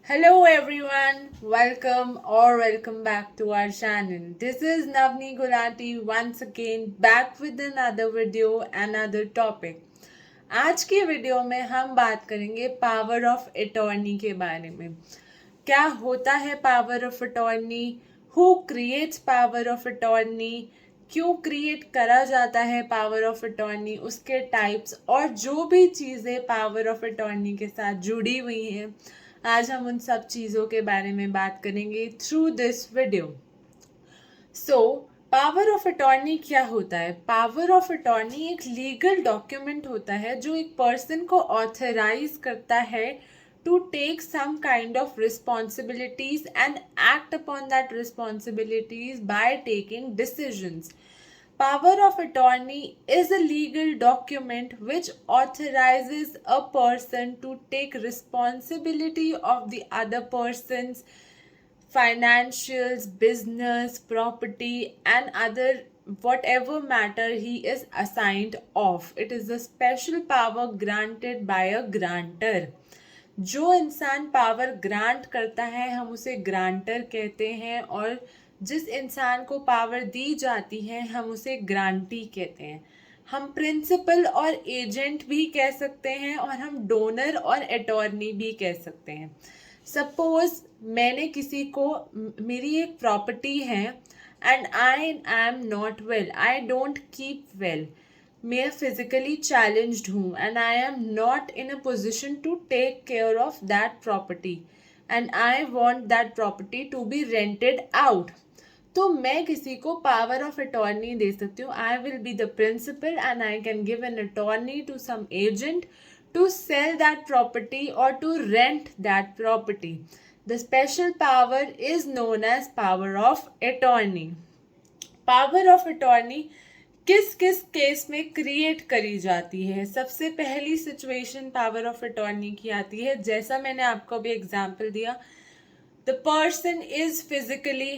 Hello everyone, welcome back to our channel. This is Navni Gulati once again back with another video, another topic. आज की video में हम बात करेंगे power of attorney के बारे में। क्या होता है power of attorney, who creates power of attorney, क्यों क्रिएट करा जाता है पावर ऑफ अटॉर्नी, उसके टाइप्स और जो भी चीज़ें पावर ऑफ अटॉर्नी के साथ जुड़ी हुई हैं, आज हम उन सब चीज़ों के बारे में बात करेंगे through this video. So power of attorney क्या होता है? पावर ऑफ अटॉर्नी एक लीगल डॉक्यूमेंट होता है जो एक पर्सन को ऑथराइज करता है to take some kind of responsibilities and act upon that responsibilities by taking decisions. Power of attorney is a legal document which authorizes a person to take responsibility of the other person's financials, business, property, and other whatever matter he is assigned of. It is a special power granted by a grantor. जो इंसान power grant करता है हम उसे grantor कहते हैं, और जिस इंसान को पावर दी जाती है हम उसे ग्रांटी कहते हैं। हम प्रिंसिपल और एजेंट भी कह सकते हैं और हम डोनर और अटॉर्नी भी कह सकते हैं। सपोज मैंने किसी को, मेरी एक प्रॉपर्टी है and I am not well, I don't keep well, मैं फिजिकली चैलेंज्ड हूँ and I am not in a position to take care of that property and I want that property to be rented out, तो मैं किसी को power of attorney दे सकती हूँ। I will be the principal and I can give an attorney to some agent to sell that property or to rent that property. The special power is known as power of attorney. Power of attorney किस किस case में create करी जाती है? सबसे पहली situation power of attorney की आती है, जैसा मैंने आपको अभी एग्जांपल दिया, the person is physically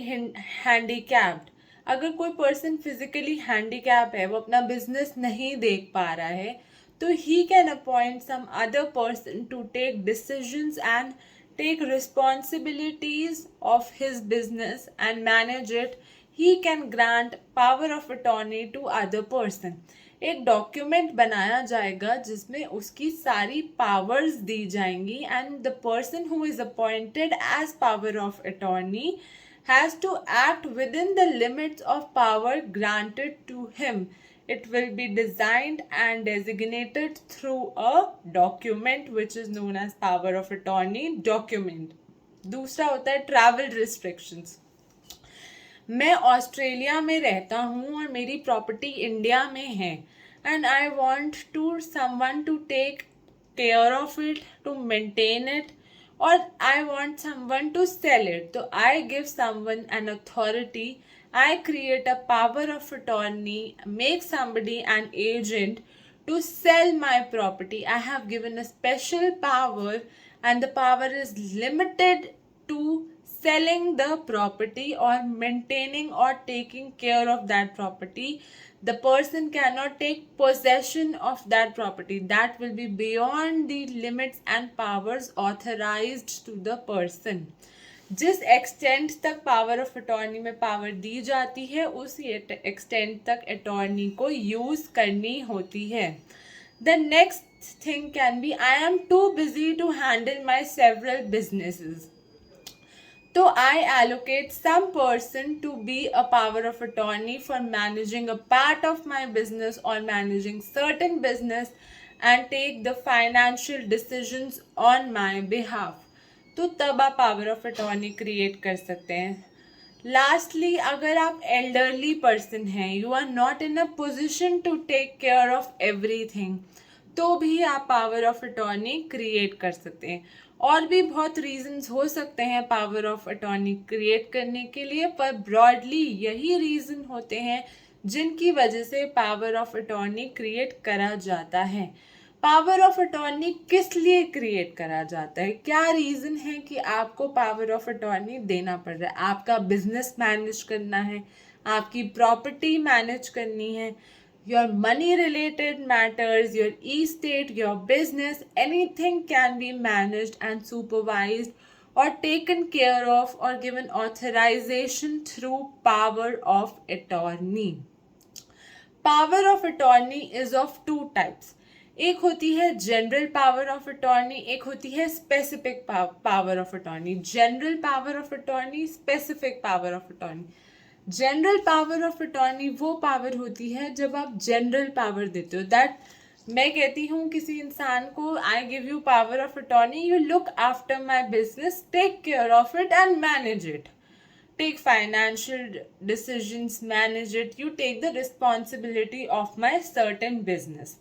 handicapped. अगर कोई पर्सन फिजिकली हैंडीकैप है, वो अपना बिजनेस नहीं देख पा रहा है, तो he can appoint some other person to take decisions and take responsibilities of his business and manage it. He can grant power of attorney to other person. एक डॉक्यूमेंट बनाया जाएगा जिसमें उसकी सारी पावर्स दी जाएंगी and the person who is appointed as power of attorney has to act within the limits of power granted to him. It will be designed and designated through a document which is known as power of attorney document. दूसरा होता है travel restrictions. मैं Australia में रहता हूँ और मेरी property India में है and I want to someone to take care of it, to maintain it, or I want someone to sell it. So I give someone an authority, I create a power of attorney, make somebody an agent to sell my property. I have given a special power and the power is limited to selling the property or maintaining or taking care of that property. The person cannot take possession of that property. That will be beyond the limits and powers authorized to the person. जिस extent तक power of attorney में power दी जाती है उसी extent तक attorney को use करनी होती है. The next thing can be I am too busy to handle my several businesses. So I allocate some person to be a power of attorney for managing a part of my business or managing certain business and take the financial decisions on my behalf. तो तब आप power of attorney create कर सकते हैं. Lastly, अगर आप elderly person हैं, you are not in a position to take care of everything, तो भी आप पावर ऑफ अटॉर्नी क्रिएट कर सकते हैं. और भी बहुत रीजंस हो सकते हैं पावर ऑफ अटॉर्नी क्रिएट करने के लिए, पर ब्रॉडली यही रीज़न होते हैं जिनकी वजह से पावर ऑफ अटॉर्नी क्रिएट करा जाता है. पावर ऑफ अटॉर्नी किस लिए क्रिएट करा जाता है? क्या रीज़न है कि आपको पावर ऑफ अटॉर्नी देना पड़ रहा है? आपका बिजनेस मैनेज करना है, आपकी प्रॉपर्टी मैनेज करनी है, your money related matters, your estate, your business, anything can be managed and supervised or taken care of or given authorization through power of attorney. Power of attorney is of two types. एक होती है general power of attorney, एक होती है specific power of attorney. General power of attorney, specific power of attorney. General power of attorney वो power होती है जब आप जनरल पावर देते हो. दैट मैं कहती हूँ किसी इंसान को, I give you power of attorney, you look after my business, take care of it and manage it. Take financial decisions, manage it, you take the responsibility of my certain business.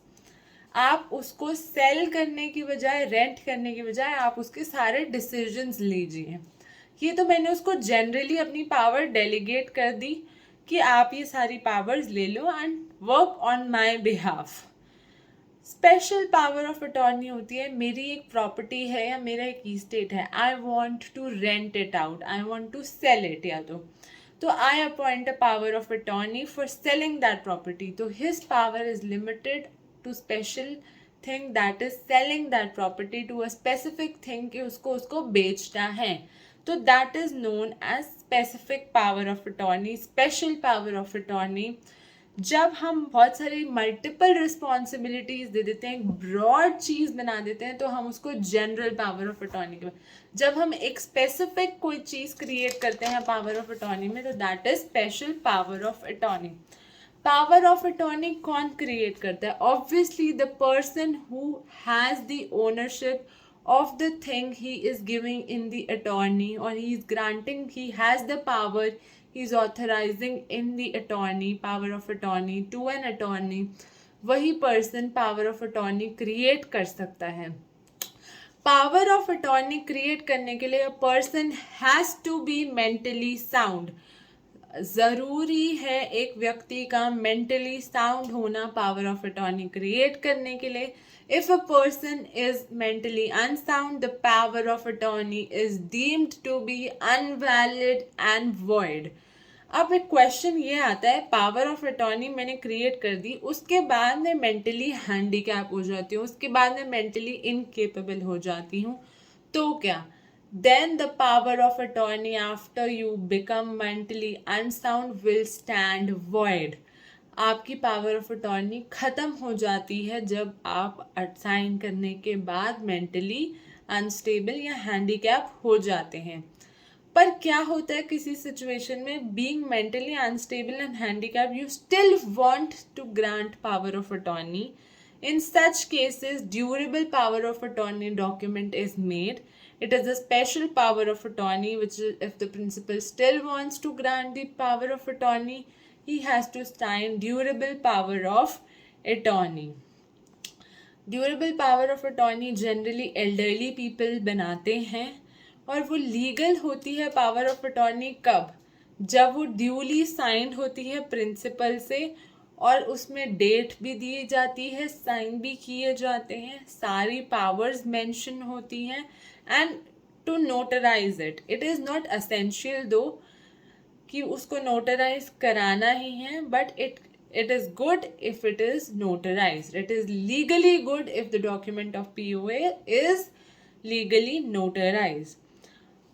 आप उसको cell करने की बजाय, rent करने की बजाय आप उसके सारे डिसीजंस लीजिए. ये तो मैंने उसको जनरली अपनी पावर डेलीगेट कर दी कि आप ये सारी पावर्स ले लो and work on my behalf. Special power of attorney होती है, मेरी एक प्रॉपर्टी है या मेरा एक इस्टेट है, I want to rent it out, I want to sell it, या तो I appoint a power of attorney for selling that property. तो his power is limited to special thing that is selling that property to a specific thing, कि उसको बेचना है. तो that is known as specific power of attorney. Special power of attorney जब हम बहुत सारी मल्टीपल रिस्पॉन्सिबिलिटीज दे देते हैं, एक ब्रॉड चीज बना देते हैं, तो हम उसको जनरल पावर ऑफ अटॉर्नी के. जब हम एक स्पेसिफिक कोई चीज क्रिएट करते हैं पावर ऑफ अटॉर्नी में, तो that is special power of attorney. Power of attorney कौन क्रिएट करता है? Obviously the person who has the ownership of the thing he is giving in the attorney, or he is granting, he has the power, he is authorizing in the attorney, power of attorney to an attorney. वही person power of attorney create कर सकता है. power of attorney create करने के लिए a person has to be mentally sound. ज़रूरी है एक व्यक्ति का मेंटली साउंड होना पावर ऑफ अटॉर्नी क्रिएट करने के लिए. If a person is mentally unsound, the power of attorney is deemed to be invalid and void. अब एक क्वेश्चन ये आता है, पावर ऑफ अटॉर्नी मैंने क्रिएट कर दी, उसके बाद मैं मेंटली हैंडीकैप हो जाती हूँ, उसके बाद मैं मेंटली इनकेपेबल हो जाती हूँ, तो क्या? Then the power of attorney after you become mentally unsound will stand void. आपकी पावर ऑफ अटॉर्नी खत्म हो जाती है जब आप साइन करने के बाद मेंटली अनस्टेबल या हैंडीकैप हो जाते हैं. पर क्या होता है किसी सिचुएशन में, being mentally unstable and handicap, you still want to grant power of attorney. In such cases, durable power of attorney document is made. It is a special power of attorney which is, if the principal still wants to grant the power of attorney, he has to sign durable power of attorney. Durable power of attorney generally elderly people बनाते हैं, और वो legal होती है power of attorney कब? जब वो duly signed होती है प्रिंसिपल से, और उसमें डेट भी दी जाती है, साइन भी किए जाते हैं, सारी पावर्स मेंशन होती हैं, and to notarize it. It is not essential though कि उसको नोटराइज कराना ही है, but it is good if it is notarized. It is legally good if the document of POA is legally notarized.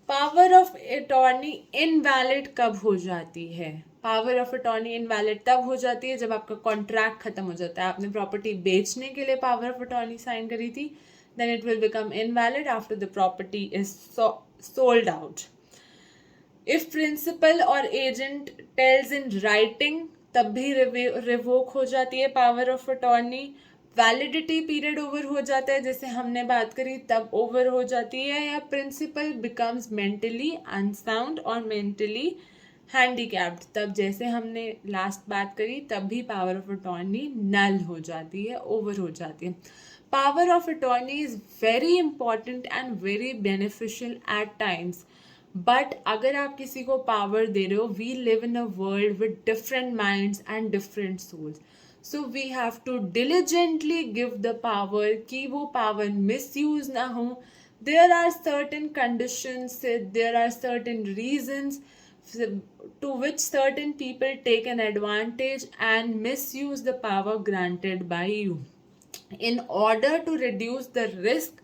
Power of attorney invalid कब हो जाती है? Power of attorney invalid तब हो जाती है जब आपका कॉन्ट्रैक्ट खत्म हो जाता है. आपने प्रॉपर्टी बेचने के लिए पावर ऑफ अटॉर्नी साइन करी थी, then it will become invalid after the property is sold out. If principal और एजेंट टेल्स इन राइटिंग, तब भी रिवोक हो जाती है power of attorney. Validity period over हो जाता है, जैसे हमने बात करी, तब ओवर हो जाती है. या प्रिंसिपल बिकम्स मेंटली अनसाउंड और मेंटली हैंडीकैप्ड, तब जैसे हमने लास्ट बात करी, तब भी पावर ऑफ अटॉर्नी नल हो जाती है, ओवर हो जाती है. Power of attorney is very important and very beneficial at times, but अगर आप किसी को पावर दे रहे हो, we live in a world with different minds and different souls. So we have to diligently give the power कि वो power misuse ना हो. There are certain conditions, there are certain reasons to which certain people take an advantage and misuse the power granted by you. In order to reduce the risk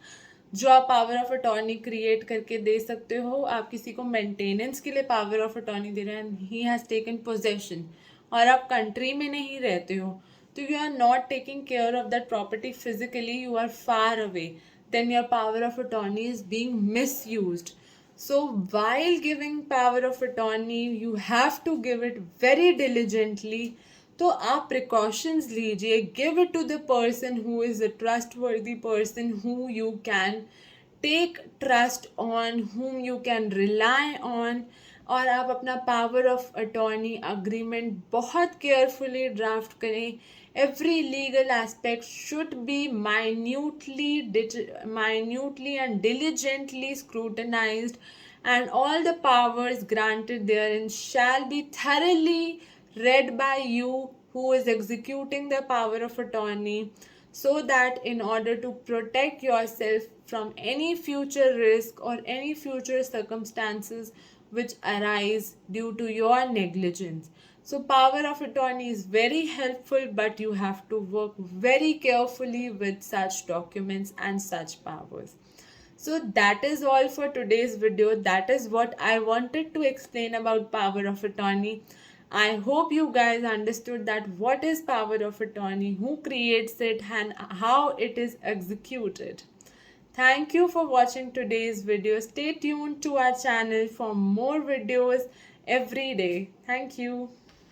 जो आप power of attorney create करके दे सकते हो। आप किसी को maintenance के लिए पावर ऑफ अटॉर्नी दे रहे हैं, ही हैज़ टेकन पोजेशन, और आप कंट्री में नहीं रहते हो, तो you are not taking care of that property physically, you are far away, then your power of attorney is being misused. So while giving power of attorney, you have to give it very diligently. तो आप precautions लीजिए, give it to the person who is a trustworthy person, who you can take trust on, whom you can rely on. और आप अपना power of attorney agreement बहुत carefully draft करें. Every legal aspect should be minutely and diligently scrutinized, and all the powers granted therein shall be thoroughly read by you who is executing the power of attorney, so that in order to protect yourself from any future risk or any future circumstances which arise due to your negligence. So power of attorney is very helpful, but you have to work very carefully with such documents and such powers. So that is all for today's video. That is what I wanted to explain about power of attorney. I hope you guys understood that what is power of attorney, who creates it, and how it is executed. Thank you for watching today's video. Stay tuned to our channel for more videos every day. Thank you.